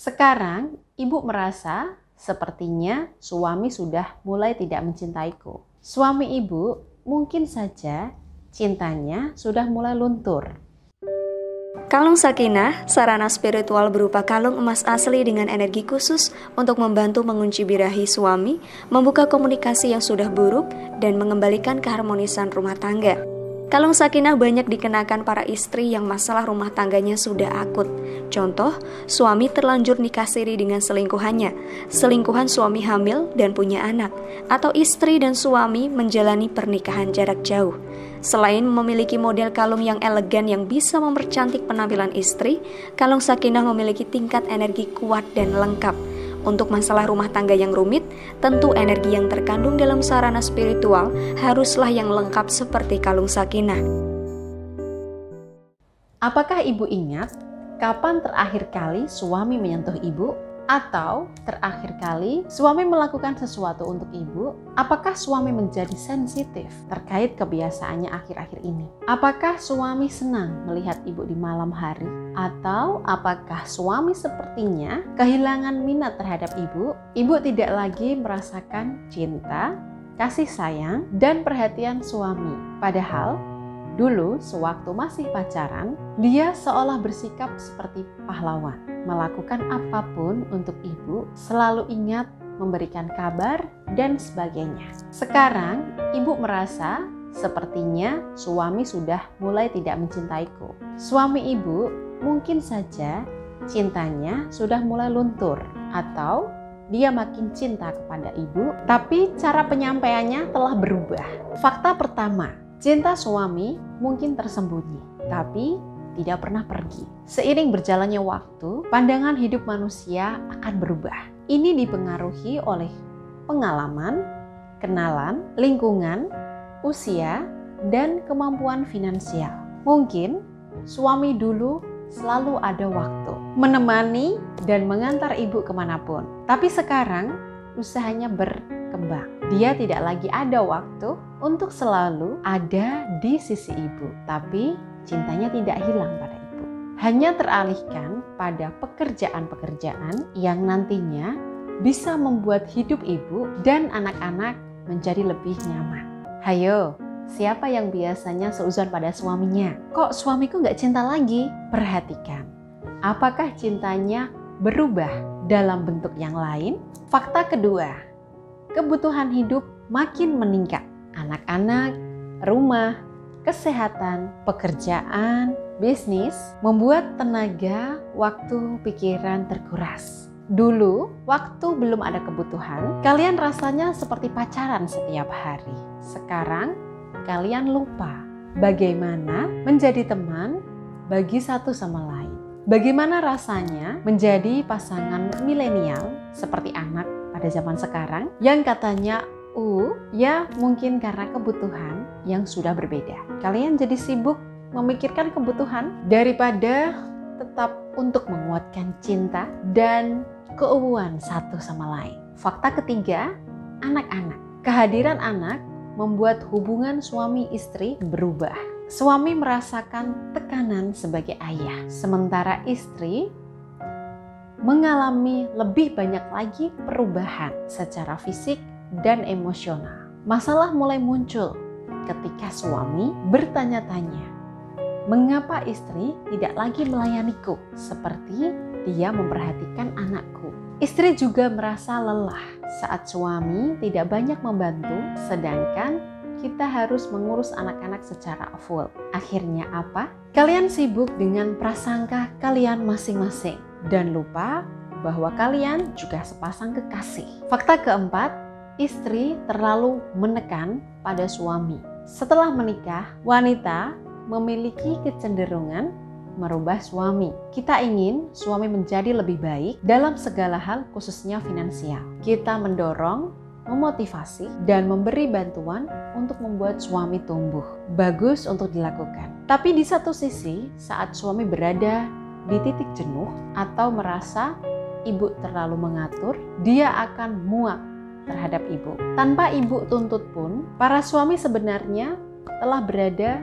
Sekarang ibu merasa sepertinya suami sudah mulai tidak mencintaiku. Suami ibu mungkin saja cintanya sudah mulai luntur. Kalung Sakinah, sarana spiritual berupa kalung emas asli dengan energi khusus untuk membantu mengunci birahi suami, membuka komunikasi yang sudah buruk, dan mengembalikan keharmonisan rumah tangga. Kalung Sakinah banyak dikenakan para istri yang masalah rumah tangganya sudah akut. Contoh, suami terlanjur nikah siri dengan selingkuhannya, selingkuhan suami hamil dan punya anak, atau istri dan suami menjalani pernikahan jarak jauh. Selain memiliki model kalung yang elegan yang bisa mempercantik penampilan istri, kalung Sakinah memiliki tingkat energi kuat dan lengkap. Untuk masalah rumah tangga yang rumit, tentu energi yang terkandung dalam sarana spiritual haruslah yang lengkap seperti kalung Sakinah. Apakah ibu ingat kapan terakhir kali suami menyentuh ibu? Atau terakhir kali suami melakukan sesuatu untuk ibu? Apakah suami menjadi sensitif terkait kebiasaannya akhir-akhir ini? Apakah suami senang melihat ibu di malam hari? Atau apakah suami sepertinya kehilangan minat terhadap ibu? Ibu tidak lagi merasakan cinta, kasih sayang, dan perhatian suami. Padahal dulu sewaktu masih pacaran, dia seolah bersikap seperti pahlawan, melakukan apapun untuk ibu, selalu ingat memberikan kabar dan sebagainya. Sekarang ibu merasa sepertinya suami sudah mulai tidak mencintaiku. Suami ibu mungkin saja cintanya sudah mulai luntur, atau dia makin cinta kepada ibu, tapi cara penyampaiannya telah berubah. Fakta pertama, cinta suami mungkin tersembunyi, tapi tidak pernah pergi. Seiring berjalannya waktu, pandangan hidup manusia akan berubah. Ini dipengaruhi oleh pengalaman, kenalan, lingkungan, usia, dan kemampuan finansial. Mungkin suami dulu selalu ada waktu menemani dan mengantar ibu kemanapun. Tapi sekarang usahanya berkembang. Dia tidak lagi ada waktu untuk selalu ada di sisi ibu, tapi cintanya tidak hilang pada ibu. Hanya teralihkan pada pekerjaan-pekerjaan yang nantinya bisa membuat hidup ibu dan anak-anak menjadi lebih nyaman. Hayo, siapa yang biasanya seuzon pada suaminya? Kok suamiku gak cinta lagi? Perhatikan, apakah cintanya berubah dalam bentuk yang lain? Fakta kedua, kebutuhan hidup makin meningkat. Anak-anak, rumah, kesehatan, pekerjaan, bisnis membuat tenaga, waktu, pikiran terkuras. Dulu, waktu belum ada kebutuhan, kalian rasanya seperti pacaran setiap hari. Sekarang, kalian lupa bagaimana menjadi teman bagi satu sama lain. Bagaimana rasanya menjadi pasangan milenial seperti anak pada zaman sekarang yang katanya ya mungkin karena kebutuhan yang sudah berbeda. Kalian jadi sibuk memikirkan kebutuhan daripada tetap untuk menguatkan cinta dan keuuan satu sama lain. Fakta ketiga, anak-anak. Kehadiran anak membuat hubungan suami istri berubah. Suami merasakan tekanan sebagai ayah, sementara istri mengalami lebih banyak lagi perubahan secara fisik dan emosional. Masalah mulai muncul ketika suami bertanya-tanya, mengapa istri tidak lagi melayaniku seperti dia memperhatikan anakku? Istri juga merasa lelah saat suami tidak banyak membantu, sedangkan kita harus mengurus anak-anak secara full. Akhirnya apa? Kalian sibuk dengan prasangka kalian masing-masing dan lupa bahwa kalian juga sepasang kekasih. Fakta keempat, istri terlalu menekan pada suami. Setelah menikah, wanita memiliki kecenderungan merubah suami. Kita ingin suami menjadi lebih baik dalam segala hal, khususnya finansial. Kita mendorong, memotivasi, dan memberi bantuan untuk membuat suami tumbuh. Bagus untuk dilakukan. Tapi di satu sisi, saat suami berada di titik jenuh atau merasa ibu terlalu mengatur, dia akan muak terhadap ibu. Tanpa ibu tuntut pun, para suami sebenarnya telah berada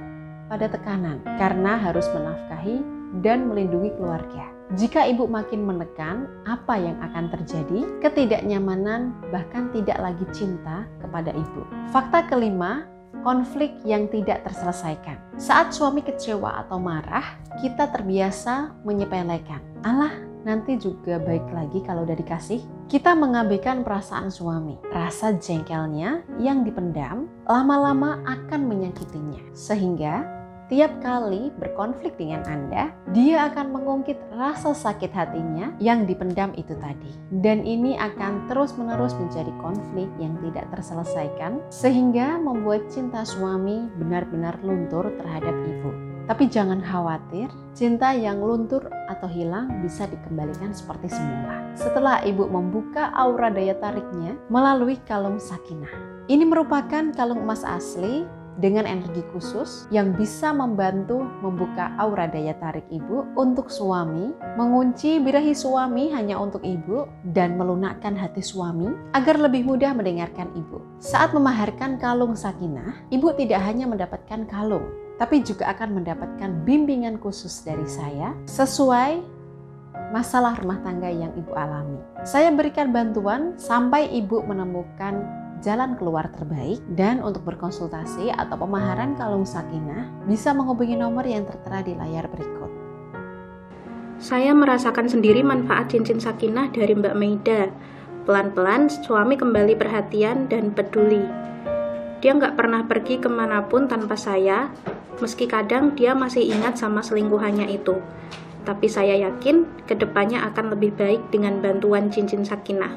pada tekanan karena harus menafkahi dan melindungi keluarga. Jika ibu makin menekan, apa yang akan terjadi? Ketidaknyamanan, bahkan tidak lagi cinta kepada ibu. Fakta kelima, konflik yang tidak terselesaikan. Saat suami kecewa atau marah, kita terbiasa menyepelekan. Alah, nanti juga baik lagi kalau udah dikasih. Kita mengabaikan perasaan suami. Rasa jengkelnya yang dipendam lama-lama akan menyakitinya. Sehingga tiap kali berkonflik dengan Anda, dia akan mengungkit rasa sakit hatinya yang dipendam itu tadi. Dan ini akan terus-menerus menjadi konflik yang tidak terselesaikan, sehingga membuat cinta suami benar-benar luntur terhadap ibu. Tapi jangan khawatir, cinta yang luntur atau hilang bisa dikembalikan seperti semula. Setelah ibu membuka aura daya tariknya melalui kalung sakinah. Ini merupakan kalung emas asli dengan energi khusus yang bisa membantu membuka aura daya tarik ibu untuk suami, mengunci birahi suami hanya untuk ibu, dan melunakkan hati suami agar lebih mudah mendengarkan ibu. Saat memaharkan kalung sakinah, ibu tidak hanya mendapatkan kalung, tapi juga akan mendapatkan bimbingan khusus dari saya sesuai masalah rumah tangga yang ibu alami. Saya berikan bantuan sampai ibu menemukan jalan keluar terbaik. Dan untuk berkonsultasi atau pemaharan kalung sakinah bisa menghubungi nomor yang tertera di layar berikut. Saya merasakan sendiri manfaat cincin sakinah dari Mbak Maida. Pelan-pelan suami kembali perhatian dan peduli. Dia nggak pernah pergi kemanapun tanpa saya, meski kadang dia masih ingat sama selingkuhannya itu. Tapi saya yakin kedepannya akan lebih baik dengan bantuan cincin sakinah.